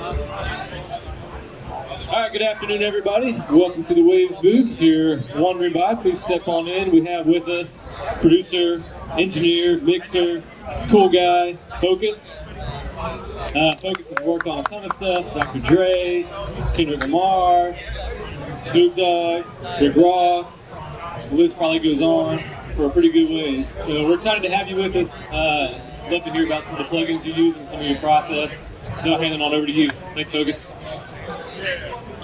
All right, good afternoon, everybody. Welcome to the Waves booth. If you're wandering by, please step on in. We have with us producer, engineer, mixer, cool guy, Focus. Focus has worked on a ton of stuff. Dr. Dre, Kendrick Lamar, Snoop Dogg, Rick Ross. The list probably goes on for a pretty good ways. So we're excited to have you with us. Love to hear about some of the plugins you use and some of your process. So I'll hand it on over to you. Thanks, Focus.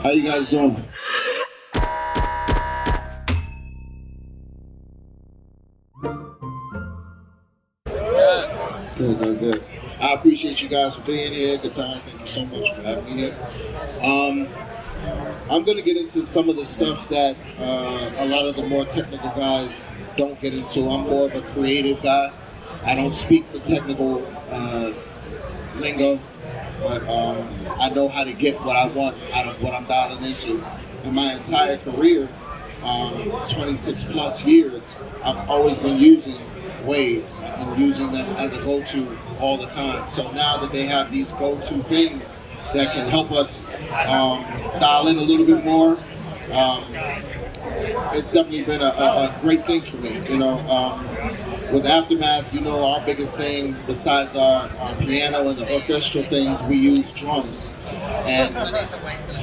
How you guys doing? Good. I appreciate you guys for being here. Good time. Thank you so much for having me here. I'm going to get into some of the stuff that a lot of the more technical guys don't get into. I'm more of a creative guy. I don't speak the technical lingo, but I know how to get what I want out of what I'm dialing into. In my entire career, 26 plus years, I've always been using waves. I've been using them as a go-to all the time. So now that they have these go-to things that can help us dial in a little bit more, it's definitely been a great thing for me. You know, with Aftermath, you know, our biggest thing besides our piano and the orchestral things, we use drums. And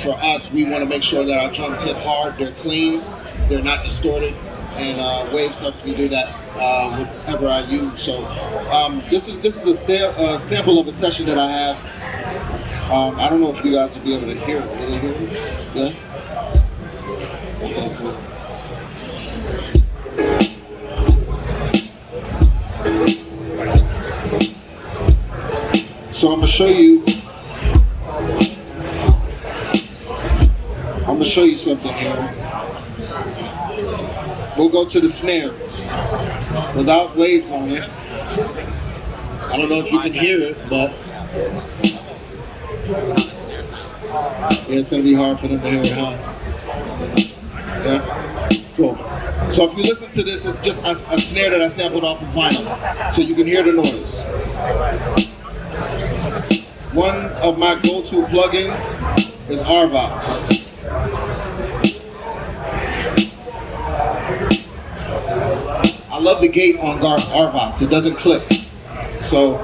for us, we want to make sure that our drums hit hard, they're clean, they're not distorted, and Waves helps me do that whatever I use. So this is a sample of a session that I have. I don't know if you guys will be able to hear it. Will you hear it? Yeah? Okay, cool. So I'm gonna show you something here. We'll go to the snare without waves on it. I don't know if you can hear it, but yeah, it's gonna be hard for them to hear it, huh? Yeah, cool. So if you listen to this, it's just a snare that I sampled off of vinyl, so you can hear the noise. One of my go-to plugins is RVox. I love the gate on RVox. It doesn't clip. So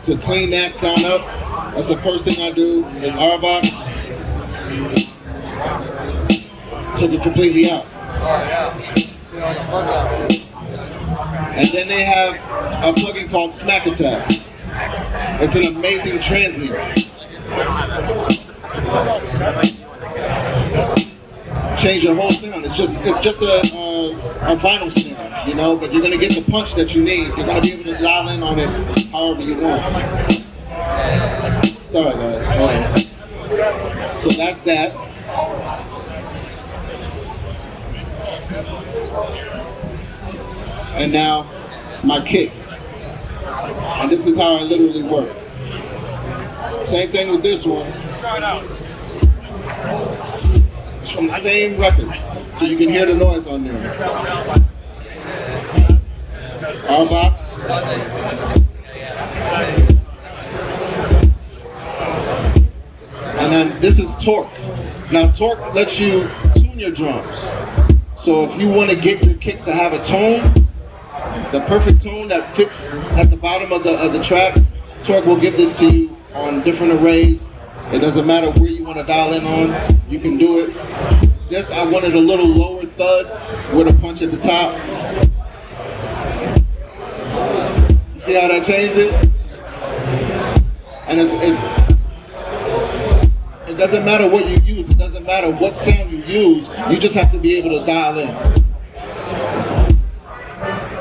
to clean that sound up, that's the first thing I do is RVox. Took it completely out. And then they have a plugin called Smack Attack. It's an amazing transient. Change your whole sound. It's just a vinyl snare, you know, but you're gonna get the punch that you need. You're gonna be able to dial in on it however you want. Sorry guys. So that's that. And now my kick. And this is how I literally work. Same thing with this one. It's from the same record, so you can hear the noise on there. RVox. And then this is torque. Now torque lets you tune your drums. So if you want to get your kick to have a tone, the perfect tone that fits at the bottom of the track, torque will give this to you on different arrays. It doesn't matter where you want to dial in on, you can do it. This, I wanted a little lower thud with a punch at the top. You see how that changed it? And it doesn't matter what you use, it doesn't matter what sound you use, you just have to be able to dial in.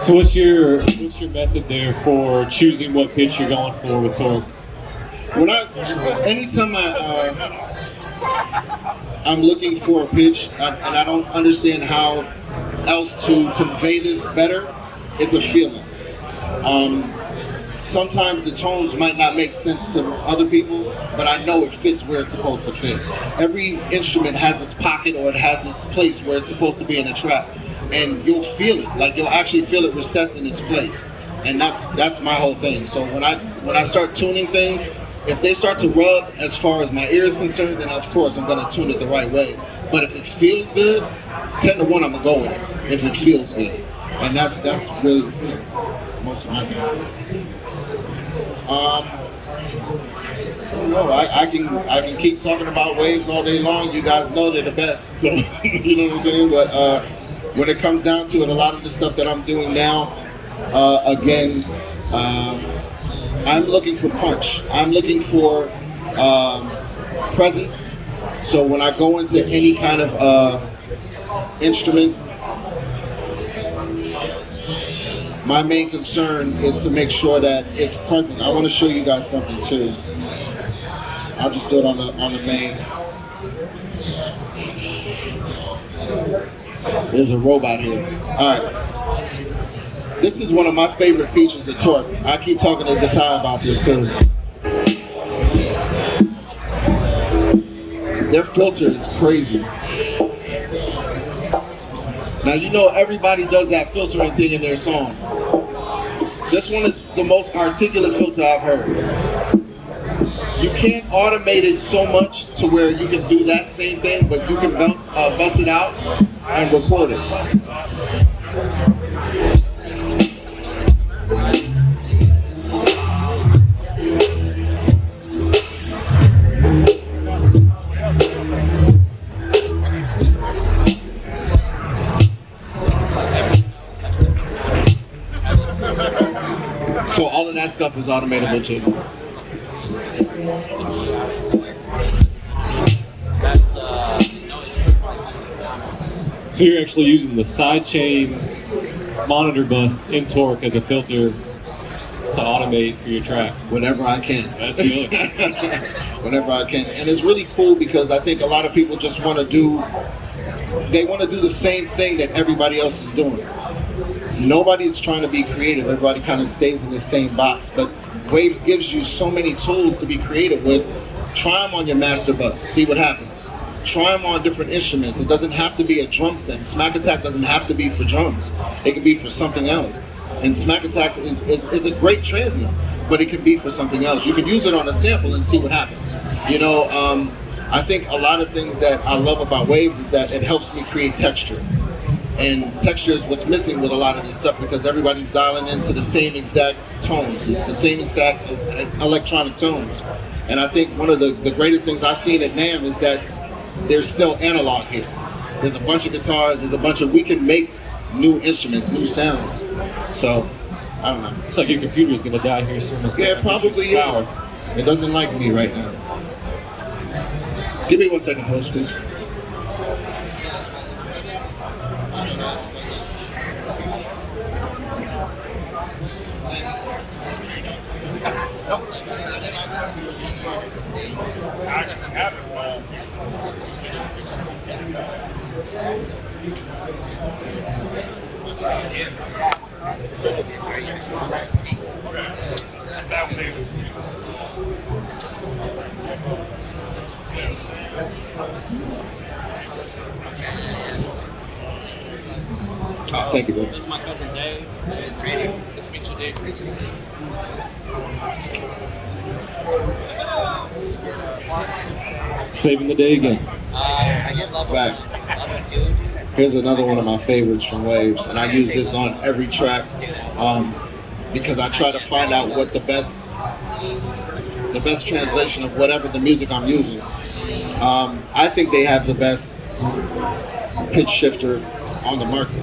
So what's your method there for choosing what pitch you're going for with torque? Anytime I'm looking for a pitch and I don't understand how else to convey this better, it's a feeling. Sometimes the tones might not make sense to other people, but I know it fits where it's supposed to fit. Every instrument has its pocket or it has its place where it's supposed to be in the track. And you'll feel it, like you'll actually feel it recess in its place. And that's my whole thing. So when I start tuning things, If they start to rub as far as my ear is concerned, then of course I'm gonna tune it the right way. But if it feels good, 10 to 1 I'm gonna go with it. If it feels good. And that's really most of my time. No, I can keep talking about waves all day long. You guys know they're the best, so you know what I'm saying. But when it comes down to it, a lot of the stuff that I'm doing now, again, I'm looking for punch. I'm looking for presence. So when I go into any kind of instrument, my main concern is to make sure that it's present. I want to show you guys something too. I'll just do it on the main. There's a robot here. All right. This is one of my favorite features of Torque. I keep talking to Guitar about this too. Their filter is crazy. Now you know everybody does that filtering thing in their song. This one is the most articulate filter I've heard. You can't automate it so much to where you can do that same thing, but you can bust it out and record it. So all of that stuff is automatable too. So you're actually using the sidechain monitor bus in Torque as a filter to automate for your track? Whenever I can. That's good. Whenever I can. And it's really cool because I think a lot of people just want to do the same thing that everybody else is doing. Nobody's trying to be creative. Everybody kind of stays in the same box. But Waves gives you so many tools to be creative with. Try them on your master bus. See what happens. Try them on different instruments. It doesn't have to be a drum thing. Smack Attack doesn't have to be for drums. It can be for something else. And Smack Attack is a great transient, but it can be for something else. You can use it on a sample and see what happens. You know, I think a lot of things that I love about Waves is that it helps me create texture. And texture is what's missing with a lot of this stuff because everybody's dialing into the same exact tones. It's the same exact electronic tones. And I think one of the greatest things I've seen at NAMM is that there's still analog here. There's a bunch of guitars, we can make new instruments, new sounds. So, I don't know. It's like your computer's gonna die here soon. Yeah, probably is. It doesn't like me right now. Give me 1 second, host, please. Oh, thank you, bro. This is my cousin Dave. It's Grady. Good to meet you, Dave. Saving the day again. I get love Back. Love too. Here's another one of my favorites from Waves, and I use this on every track because I try to find out what the best translation of whatever the music I'm using. I think they have the best pitch shifter on the market.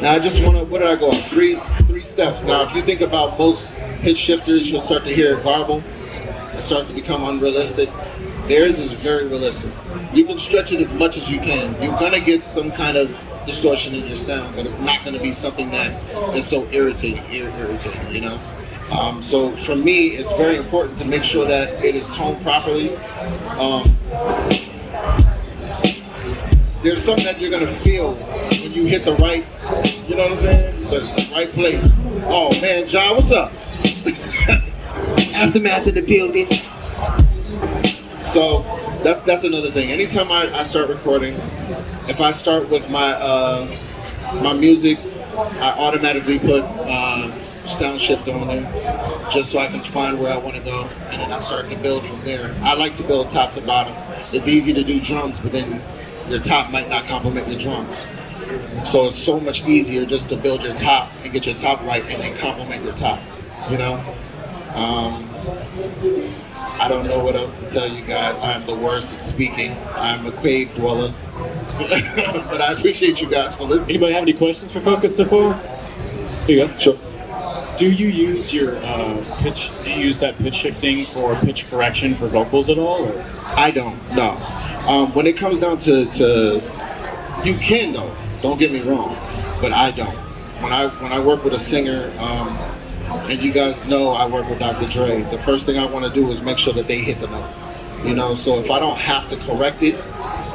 Now I just want to, what did I go on? Three steps. Now if you think about most pitch shifters, you'll start to hear it garble. It starts to become unrealistic. Theirs is very realistic. You can stretch it as much as you can. You're gonna get some kind of distortion in your sound, but it's not gonna be something that is so irritating, you know? So for me, it's very important to make sure that it is toned properly. There's something that you're gonna feel when you hit the right, you know what I'm saying? The right place. Oh man, John, what's up? Aftermath of the building. So That's another thing. Anytime I start recording, if I start with my music, I automatically put sound shift on there just so I can find where I want to go, and then I start to build from there. I like to build top to bottom. It's easy to do drums, but then your top might not complement the drums. So it's so much easier just to build your top and get your top right and then complement your top, you know? I don't know what else to tell you guys. I'm the worst at speaking. I'm a cave dweller. But I appreciate you guys for listening. Anybody have any questions for Focus so far? Here you go. Sure. Do you use your pitch? Do you use that pitch shifting for pitch correction for vocals at all? Or? I don't, no. When it comes down to you can though, don't get me wrong, but I don't. When I work with a singer, and you guys know I work with Dr. Dre, the first thing I want to do is make sure that they hit the note. You know, so if I don't have to correct it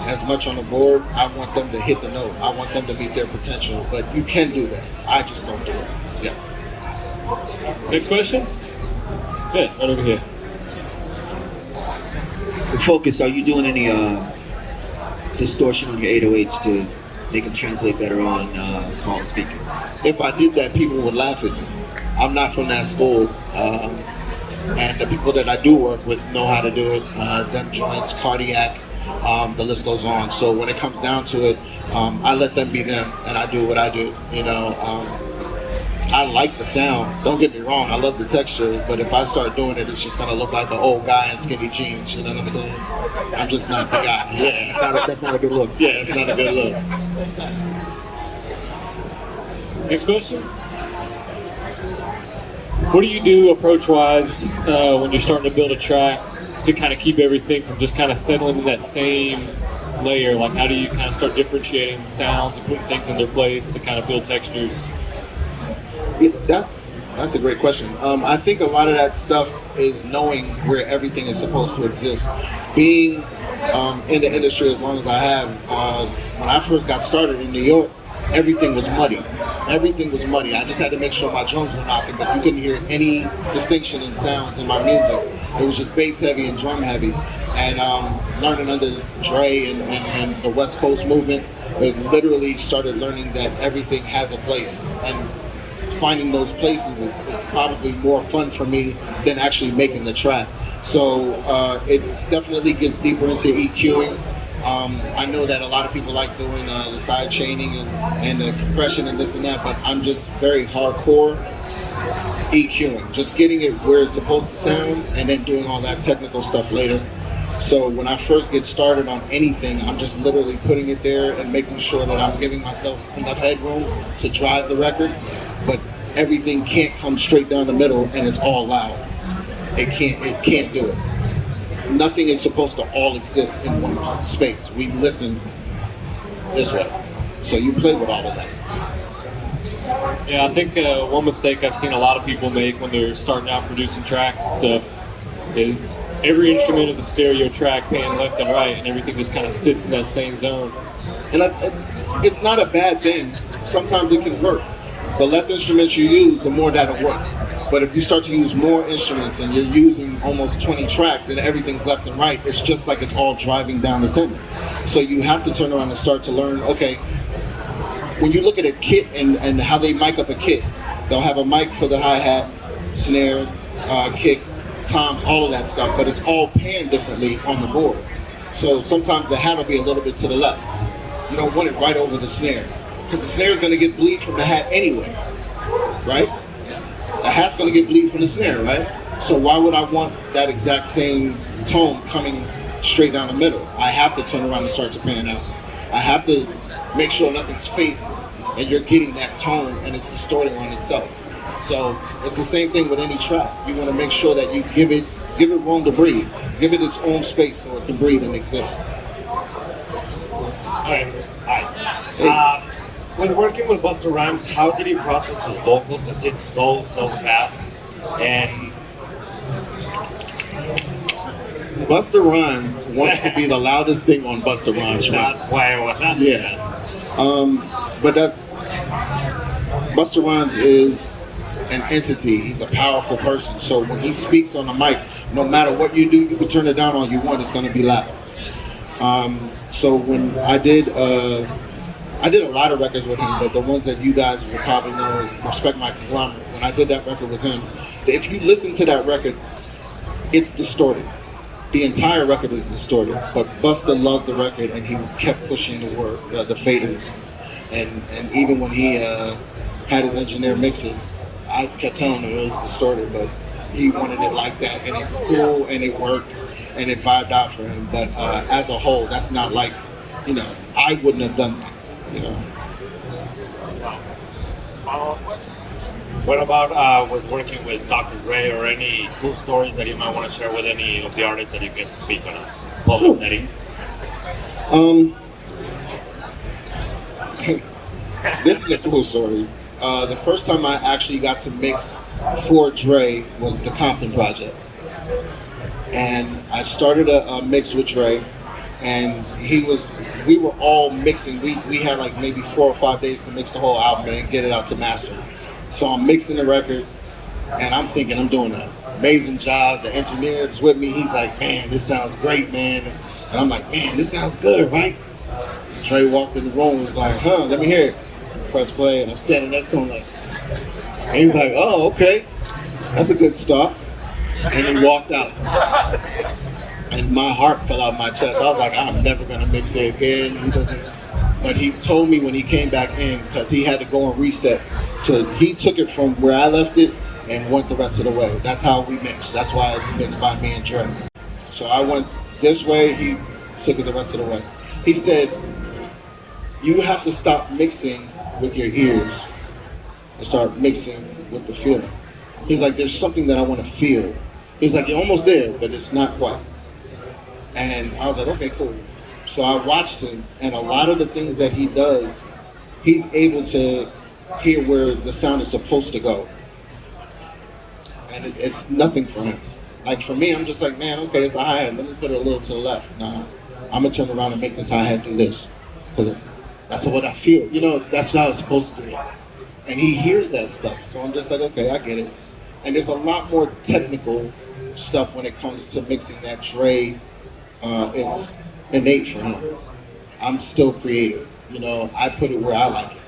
as much on the board, I want them to hit the note. I want them to meet their potential, but you can do that. I just don't do it. Yeah. Next question? Good, right over here. Focus, are you doing any distortion on your 808s to make them translate better on smaller speakers? If I did that, people would laugh at me. I'm not from that school, and the people that I do work with know how to do it. Them joints, cardiac, the list goes on. So when it comes down to it, I let them be them, and I do what I do. You know, I like the sound. Don't get me wrong, I love the texture. But if I start doing it, it's just gonna look like an old guy in skinny jeans. You know what I'm saying? I'm just not the guy. Yeah, That's not a good look. yeah, it's not a good look. Next question? What do you do approach-wise when you're starting to build a track to kind of keep everything from just kind of settling in that same layer? Like, how do you kind of start differentiating sounds and putting things in their place to kind of build textures? That's a great question. I think a lot of that stuff is knowing where everything is supposed to exist. Being in the industry as long as I have, when I first got started in New York, everything was muddy. Everything was muddy. I just had to make sure my drums were knocking, but you couldn't hear any distinction in sounds in my music. It was just bass heavy and drum heavy. And learning under Dre and the West Coast movement, it literally started learning that everything has a place. And finding those places is probably more fun for me than actually making the track. So it definitely gets deeper into EQing. I know that a lot of people like doing the side chaining and the compression and this and that, but I'm just very hardcore EQing, just getting it where it's supposed to sound and then doing all that technical stuff later. So when I first get started on anything, I'm just literally putting it there and making sure that I'm giving myself enough headroom to drive the record, but everything can't come straight down the middle and it's all loud. It can't do it. Nothing is supposed to all exist in one space. We listen this way. So you play with all of that. Yeah, I think one mistake I've seen a lot of people make when they're starting out producing tracks and stuff is every instrument is a stereo track panned left and right, and everything just kind of sits in that same zone. And it's not a bad thing. Sometimes it can work. The less instruments you use, the more that'll work. But if you start to use more instruments and you're using almost 20 tracks and everything's left and right, it's just like it's all driving down the center. So you have to turn around and start to learn, okay, when you look at a kit and how they mic up a kit, they'll have a mic for the hi-hat, snare, kick, toms, all of that stuff, but it's all panned differently on the board. So sometimes the hat will be a little bit to the left. You don't want it right over the snare, because the snare is going to get bleed from the hat anyway, right? The hat's going to get bleed from the snare, right? So why would I want that exact same tone coming straight down the middle? I have to turn around and start to pan out. I have to make sure nothing's phasing and you're getting that tone and it's distorting on itself. So it's the same thing with any track. You want to make sure that you give it room to breathe. Give it its own space so it can breathe and exist. Hi. Hi. When working with Busta Rhymes, how did he process his vocals since it's so fast? And Busta Rhymes wants to be the loudest thing on Busta Rhymes. Right? That's why I was asking. Yeah. But Busta Rhymes is an entity. He's a powerful person. So when he speaks on the mic, no matter what you do, you can turn it down all you want. It's going to be loud. So when I did a lot of records with him, but the ones that you guys will probably know is Respect My Conglomerate. When I did that record with him, if you listen to that record, it's distorted. The entire record is distorted, but Busta loved the record and he kept pushing the faders. And even when he had his engineer mix it, I kept telling him it was distorted, but he wanted it like that, and it's cool and it worked and it vibed out for him. But as a whole, that's not like, I wouldn't have done that, Follow-up question. What about with working with Dr. Dre, or any cool stories that you might want to share with any of the artists that you can speak on a public setting? This is a cool story. The first time I actually got to mix for Dre was the Compton Project. And I started a mix with Dre, and we were all mixing. We had like maybe 4 or 5 days to mix the whole album and get it out to master. So I'm mixing the record, and I'm thinking I'm doing an amazing job. The engineer is with me. He's like, man, this sounds great, man. And I'm like, man, this sounds good, right? Dre walked in the room and was like, huh, let me hear it. Press play, and I'm standing next to him like, and he's like, oh, okay, that's a good start. And he walked out. And my heart fell out my chest. I was like, I'm never gonna mix it again. But he told me when he came back in, because he had to go and reset, he took it from where I left it and went the rest of the way. That's how we mix. That's why it's mixed by me and Dre. So I went this way, he took it the rest of the way. He said, you have to stop mixing with your ears and start mixing with the feeling. He's like, there's something that I want to feel. He's like, you're almost there, but it's not quite. And I was like, okay, cool. So I watched him, and a lot of the things that he does, he's able to hear where the sound is supposed to go. And it's nothing for him. Like for me, I'm just like, man, okay, it's a hi-hat, let me put it a little to the left. Nah, I'm gonna turn around and make this hi-hat do this. Because that's what I feel. That's how it's supposed to do it. And he hears that stuff. So I'm just like, okay, I get it. And there's a lot more technical stuff when it comes to mixing that Dre. It's innate for him. I'm still creative. I put it where I like it.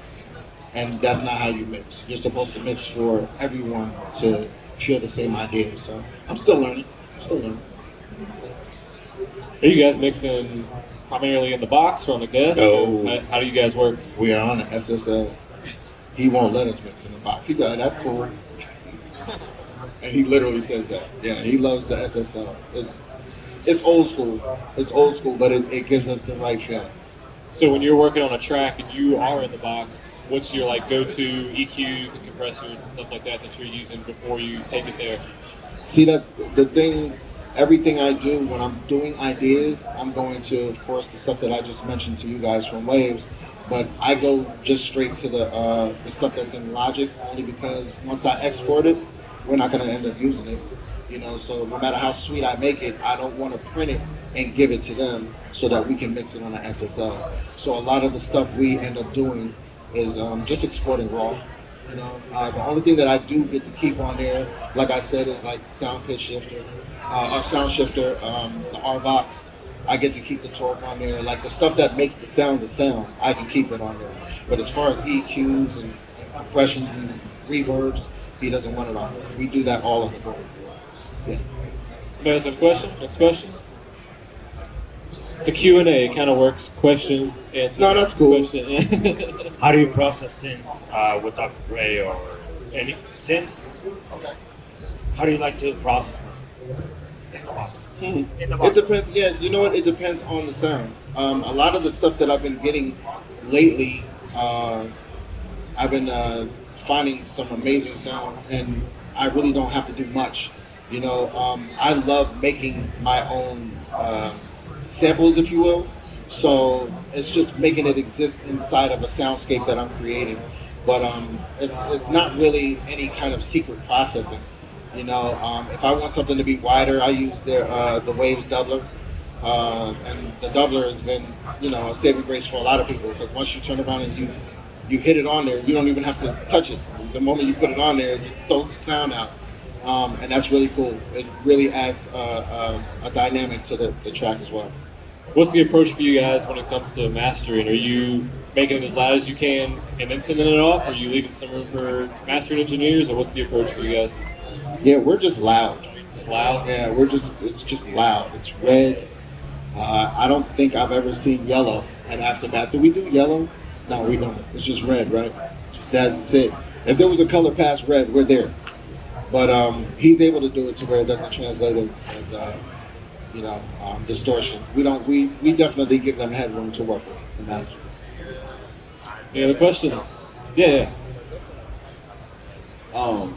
And that's not how you mix. You're supposed to mix for everyone to feel the same idea. So I'm still learning. Are you guys mixing primarily in the box or on the desk? No. How do you guys work? We are on the SSL. He won't let us mix in the box. He goes, that's cool. And he literally says that. Yeah, he loves the SSL. It's old school. It's old school, but it gives us the right feel. So when you're working on a track and you are in the box, what's your go-to EQs and compressors and stuff like that you're using before you take it there? See, that's the thing. Everything I do when I'm doing ideas, I'm going to, of course, the stuff that I just mentioned to you guys from Waves, but I go just straight to the stuff that's in Logic, only because once I export it, we're not going to end up using it. So no matter how sweet I make it, I don't want to print it and give it to them so that we can mix it on the SSL. So a lot of the stuff we end up doing is just exporting raw. The only thing that I do get to keep on there, like I said, is like sound pitch shifter, our sound shifter, the RVox. I get to keep the torque on there. Like the stuff that makes the sound, I can keep it on there. But as far as EQs and compressions and reverbs, he doesn't want it on there. We do that all on the board. Yeah. You guys have a question? Next question? It's a Q&A. It kind of works. Question, answer. No, that's cool. Question. How do you process synths with Dr. Dre or any synths? Okay. How do you like to process them? It depends. Yeah, you know what? It depends on the sound. A lot of the stuff that I've been getting lately, I've been finding some amazing sounds, and I really don't have to do much. I love making my own samples, if you will. So it's just making it exist inside of a soundscape that I'm creating. But it's not really any kind of secret processing. If I want something to be wider, I use the Waves doubler. And the doubler has been, a saving grace for a lot of people, because once you turn around and you hit it on there, you don't even have to touch it. The moment you put it on there, it just throws the sound out. And that's really cool. It really adds a dynamic to the track as well. What's the approach for you guys when it comes to mastering? Are you making it as loud as you can and then sending it off? Are you leaving some room for mastering engineers, or what's the approach for you guys? Yeah, we're just loud. Just loud? Yeah, it's just loud. It's red. I don't think I've ever seen yellow at Aftermath. Do we do yellow? No, we don't. It's just red, right? Just as it. If there was a color past red, we're there. But he's able to do it to where it doesn't translate as distortion. We definitely give them headroom to work with the master. Any other questions? Yeah.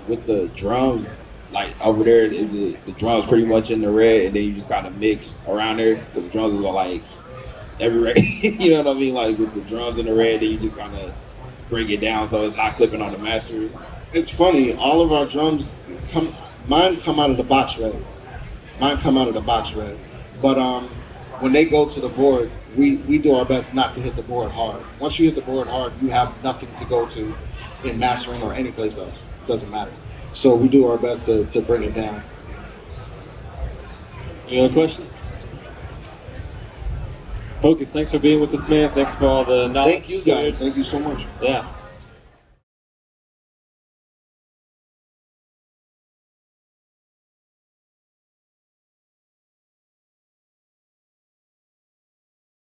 With the drums, like over there, is it the drums pretty much in the red, and then you just kind of mix around there because the drums are like everywhere. You know what I mean? Like with the drums in the red, then you just kind of bring it down so it's not clipping on the master. It's funny. All of our drums mine come out of the box red. But when they go to the board, we do our best not to hit the board hard. Once you hit the board hard, you have nothing to go to in mastering or any place else. Doesn't matter. So we do our best to bring it down. Any other questions? Focus, thanks for being with us, man. Thanks for all the knowledge. Thank you guys. Thank you so much. Yeah.